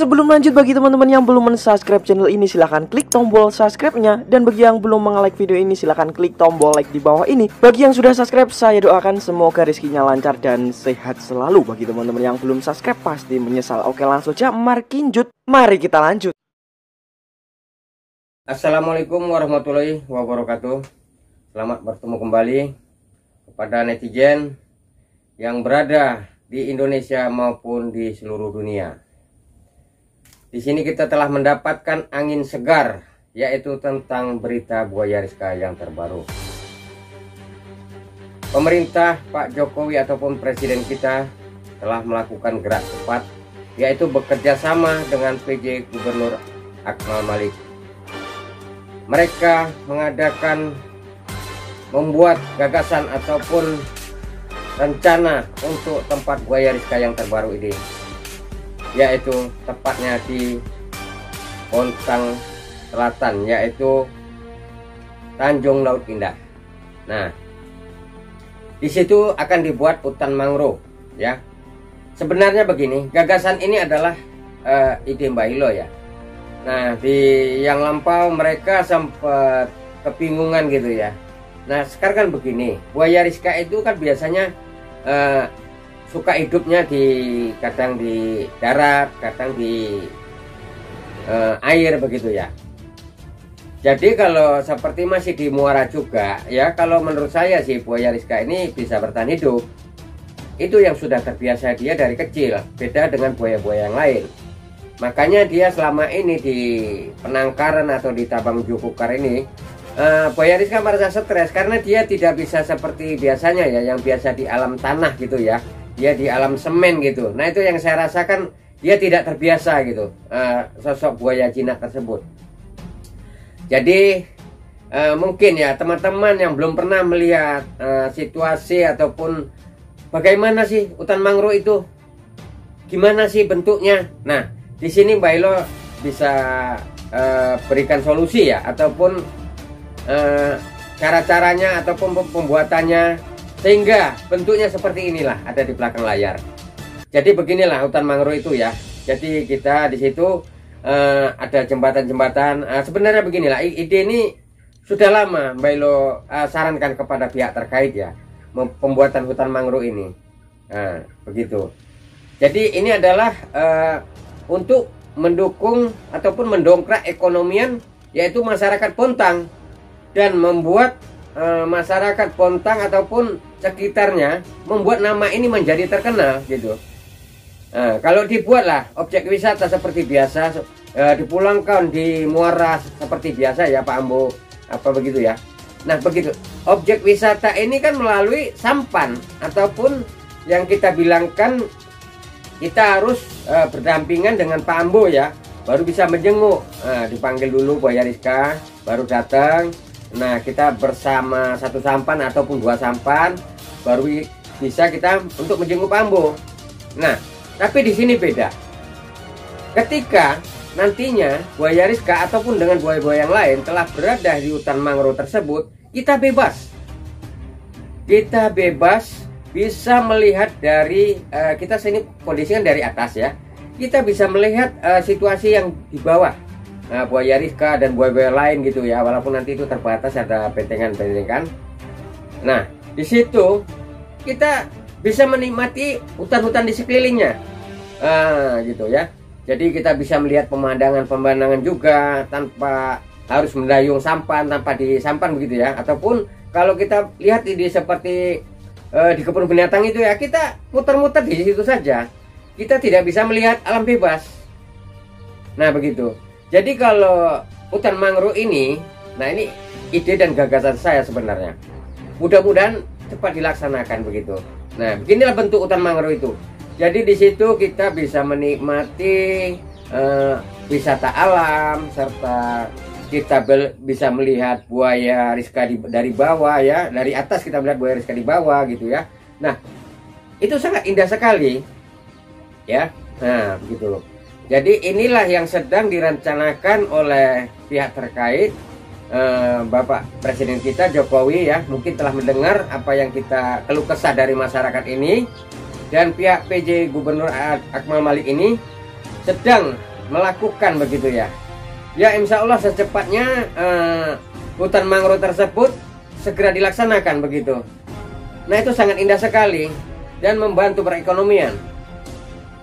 Sebelum lanjut, bagi teman-teman yang belum mensubscribe channel ini, silahkan klik tombol subscribe-nya. Dan bagi yang belum nge-like video ini, silahkan klik tombol like di bawah ini. Bagi yang sudah subscribe, saya doakan semoga rezekinya lancar dan sehat selalu. Bagi teman-teman yang belum subscribe, pasti menyesal. Oke, langsung aja markinjut. Mari kita lanjut. Assalamualaikum warahmatullahi wabarakatuh. Selamat bertemu kembali kepada netizen yang berada di Indonesia maupun di seluruh dunia. Di sini kita telah mendapatkan angin segar, yaitu tentang berita Buaya Rizka yang terbaru. Pemerintah Pak Jokowi ataupun Presiden kita telah melakukan gerak cepat, yaitu bekerja sama dengan PJ Gubernur Akmal Malik. Mereka membuat gagasan ataupun rencana untuk tempat Buaya Rizka yang terbaru ini, yaitu tepatnya di Bontang Selatan, yaitu Tanjung Laut Indah. Nah, di situ akan dibuat hutan mangrove, ya. Sebenarnya begini, gagasan ini adalah ide Mbak Ilo, ya. Nah, di yang lampau mereka sempat kebingungan gitu, ya. Nah, sekarang kan begini, Buaya Rizka itu kan biasanya suka hidupnya kadang di darat, kadang di air begitu, ya. Jadi kalau seperti masih di muara juga, ya, kalau menurut saya sih Buaya Rizka ini bisa bertahan hidup. Itu yang sudah terbiasa dia dari kecil, beda dengan buaya-buaya yang lain. Makanya dia selama ini di penangkaran atau di Tabang Jukukar ini, Buaya Rizka merasa stres karena dia tidak bisa seperti biasanya, ya, yang biasa di alam tanah gitu, ya. Dia di alam semen gitu. Nah, itu yang saya rasakan, dia tidak terbiasa gitu, sosok buaya jinak tersebut. Jadi mungkin ya teman-teman yang belum pernah melihat situasi ataupun bagaimana sih hutan mangrove itu, gimana sih bentuknya. Nah, di sini Mbak Ilo bisa berikan solusi, ya, ataupun cara-caranya ataupun pembuatannya, sehingga bentuknya seperti inilah ada di belakang layar. Jadi beginilah hutan mangrove itu, ya. Jadi kita di situ ada jembatan-jembatan. Sebenarnya beginilah ide ini sudah lama Mbak Ilo sarankan kepada pihak terkait, ya, pembuatan hutan mangrove ini. Nah, begitu. Jadi ini adalah untuk mendukung ataupun mendongkrak ekonomian, yaitu masyarakat Bontang, dan membuat masyarakat Bontang ataupun sekitarnya membuat nama ini menjadi terkenal gitu. Nah, kalau dibuatlah objek wisata seperti biasa, dipulangkan di muara seperti biasa, ya Pak Ambo, apa begitu, ya. Nah, begitu. Objek wisata ini kan melalui sampan ataupun yang kita bilangkan kita harus berdampingan dengan Pak Ambo, ya, baru bisa menjenguk. Nah, dipanggil dulu Buaya Rizka, baru datang. Nah, kita bersama satu sampan ataupun dua sampan, baru bisa kita untuk menjenguk Pak Ambo. Nah, tapi di sini beda. Ketika nantinya Buaya Rizka ataupun dengan buaya-buaya yang lain telah berada di hutan mangrove tersebut, kita bebas. Kita bebas bisa melihat dari kita sini kondisinya dari atas, ya. Kita bisa melihat situasi yang di bawah. Nah, Buaya Rizka dan buaya-buaya lain gitu, ya, walaupun nanti itu terbatas, ada bentengan-bentengan. Nah, di situ kita bisa menikmati hutan-hutan di sekelilingnya, gitu, ya. Jadi kita bisa melihat pemandangan-pemandangan juga tanpa harus mendayung sampan, tanpa di sampan begitu, ya. Ataupun kalau kita lihat ini seperti di kebun binatang itu, ya, kita muter-muter di situ saja. Kita tidak bisa melihat alam bebas. Nah, begitu. Jadi kalau hutan mangrove ini, nah, ini ide dan gagasan saya sebenarnya. Mudah-mudahan cepat dilaksanakan begitu. Nah, beginilah bentuk hutan mangrove itu. Jadi di situ kita bisa menikmati wisata alam, serta kita bisa melihat Buaya Rizka dari bawah, ya, dari atas kita melihat Buaya Rizka di bawah gitu, ya. Nah, itu sangat indah sekali, ya. Nah, begitu loh. Jadi inilah yang sedang direncanakan oleh pihak terkait. Bapak Presiden kita Jokowi, ya, mungkin telah mendengar apa yang kita keluh kesah dari masyarakat ini, dan pihak PJ Gubernur Akmal Malik ini sedang melakukan begitu ya. Ya insya Allah secepatnya hutan mangrove tersebut segera dilaksanakan begitu. Nah itu sangat indah sekali dan membantu perekonomian.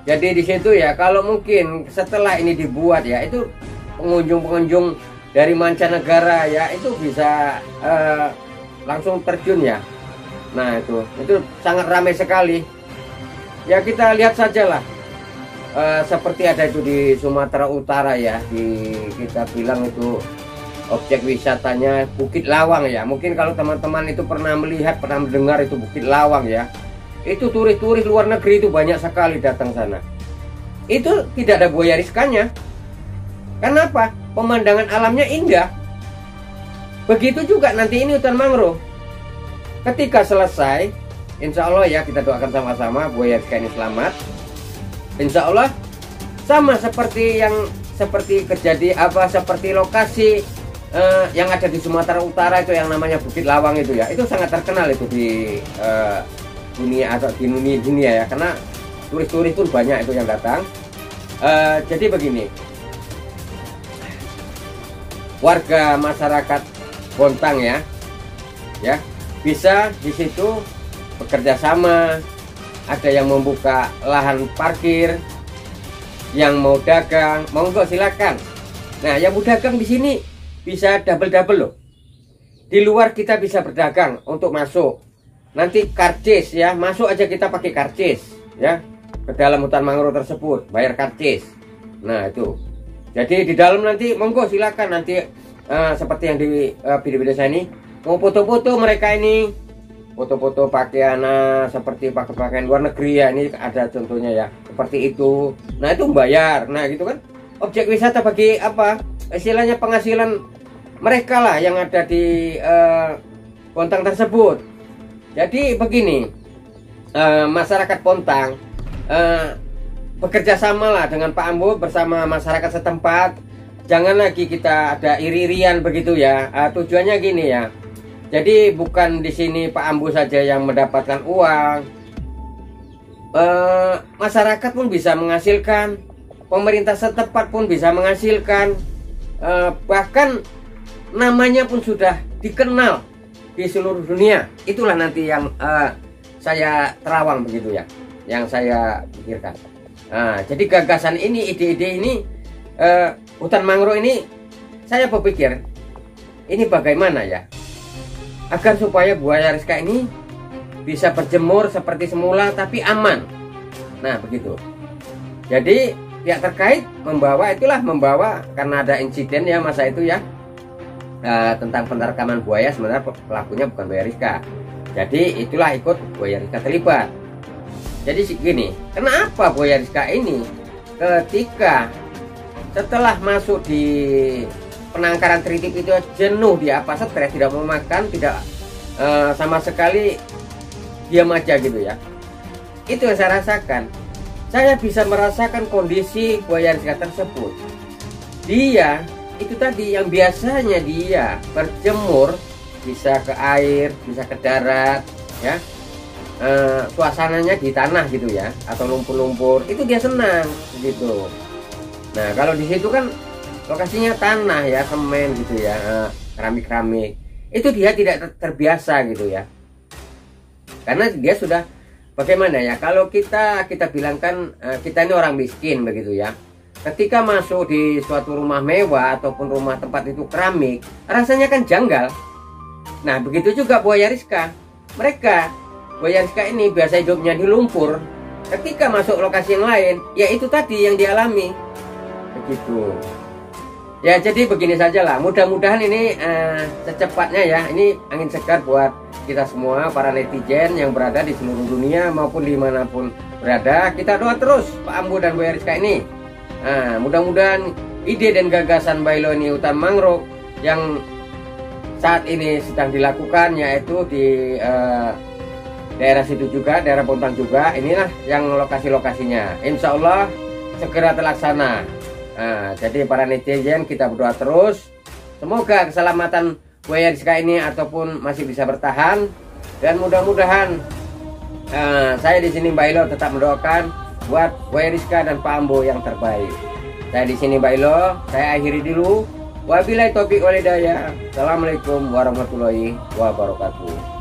Jadi di situ ya, kalau mungkin setelah ini dibuat ya, itu pengunjung-pengunjung dari mancanegara ya itu bisa langsung terjun ya. Nah itu sangat ramai sekali. Ya kita lihat sajalah. Seperti ada itu di Sumatera Utara ya, kita bilang itu objek wisatanya Bukit Lawang ya. Mungkin kalau teman-teman itu pernah melihat, pernah mendengar itu Bukit Lawang ya. Itu turis-turis luar negeri itu banyak sekali datang sana. Itu tidak ada buaya riskanya. Kenapa? Pemandangan alamnya indah. Begitu juga nanti ini hutan mangrove. Ketika selesai, insya Allah ya kita doakan sama-sama buaya riska ini selamat. Insya Allah sama seperti seperti lokasi yang ada di Sumatera Utara itu yang namanya Bukit Lawang itu ya, itu sangat terkenal itu di dunia atau di dunia ya, karena turis-turis pun banyak itu yang datang. Jadi begini, warga masyarakat Bontang ya bisa di situ bekerja sama, ada yang membuka lahan parkir, yang mau dagang, monggo silakan. Nah yang mau dagang di sini bisa double loh. Di luar kita bisa berdagang untuk masuk. Nanti karcis ya, masuk aja kita pakai karcis ya ke dalam hutan mangrove tersebut, bayar karcis. Nah itu. Jadi di dalam nanti monggo silakan nanti seperti yang di video-video saya ini, mau foto-foto mereka ini, foto-foto pakaian seperti pakaian luar negeri ya, ini ada contohnya ya, seperti itu. Nah itu membayar. Nah gitu kan, objek wisata bagi apa? Istilahnya penghasilan mereka lah yang ada di Bontang tersebut. Jadi begini, masyarakat Bontang bekerja sama lah dengan Pak Ambo bersama masyarakat setempat. Jangan lagi kita ada iri-irian begitu ya. Tujuannya gini ya. Jadi bukan di sini Pak Ambo saja yang mendapatkan uang, masyarakat pun bisa menghasilkan, pemerintah setempat pun bisa menghasilkan, bahkan namanya pun sudah dikenal di seluruh dunia. Itulah nanti yang saya terawang begitu ya, yang saya pikirkan. Jadi gagasan ini, ide-ide ini, hutan mangrove ini, saya berpikir ini bagaimana ya agar supaya buaya riska ini bisa berjemur seperti semula tapi aman. Nah begitu. Jadi pihak terkait membawa karena ada insiden ya masa itu ya, tentang penerkaman buaya, sebenarnya pelakunya bukan buaya riska. Jadi itulah ikut buaya riska terlibat. Jadi gini, kenapa buaya riska ini ketika setelah masuk di penangkaran tritip itu jenuh, dia apa, stres, tidak mau makan, tidak sama sekali diam aja gitu ya. Itu yang saya rasakan. Saya bisa merasakan kondisi buaya riska tersebut. Dia itu tadi yang biasanya dia berjemur bisa ke air, bisa ke darat ya, suasananya di tanah gitu ya, atau lumpur-lumpur, itu dia senang gitu. Nah kalau di situ kan lokasinya tanah ya, semen gitu ya, keramik-keramik, itu dia tidak terbiasa gitu ya, karena dia sudah bagaimana ya, kalau kita bilangkan kita ini orang miskin begitu ya. Ketika masuk di suatu rumah mewah ataupun rumah tempat itu keramik, rasanya kan janggal. Nah begitu juga buaya riska. Mereka buaya riska ini biasa hidupnya di lumpur. Ketika masuk lokasi yang lain, ya itu tadi yang dialami. Begitu. Ya jadi begini sajalah. Mudah-mudahan ini secepatnya ya. Ini angin segar buat kita semua para netizen yang berada di seluruh dunia maupun dimanapun berada. Kita doa terus Pak Ambo dan buaya riska ini. Nah, mudah-mudahan ide dan gagasan Bailo ini hutan mangrove yang saat ini sedang dilakukan, yaitu di daerah situ juga, daerah Bontang juga, inilah yang lokasi-lokasinya. Insya Allah segera terlaksana. Nah, jadi para netizen kita berdoa terus, semoga keselamatan buaya riska ini ataupun masih bisa bertahan, dan mudah-mudahan saya di sini Bailo tetap mendoakan buat buaya riska dan Pak Ambo yang terbaik. Saya di sini Bailo, saya akhiri dulu. Wabillahi taufiq wal hidayah. Assalamualaikum warahmatullahi wabarakatuh.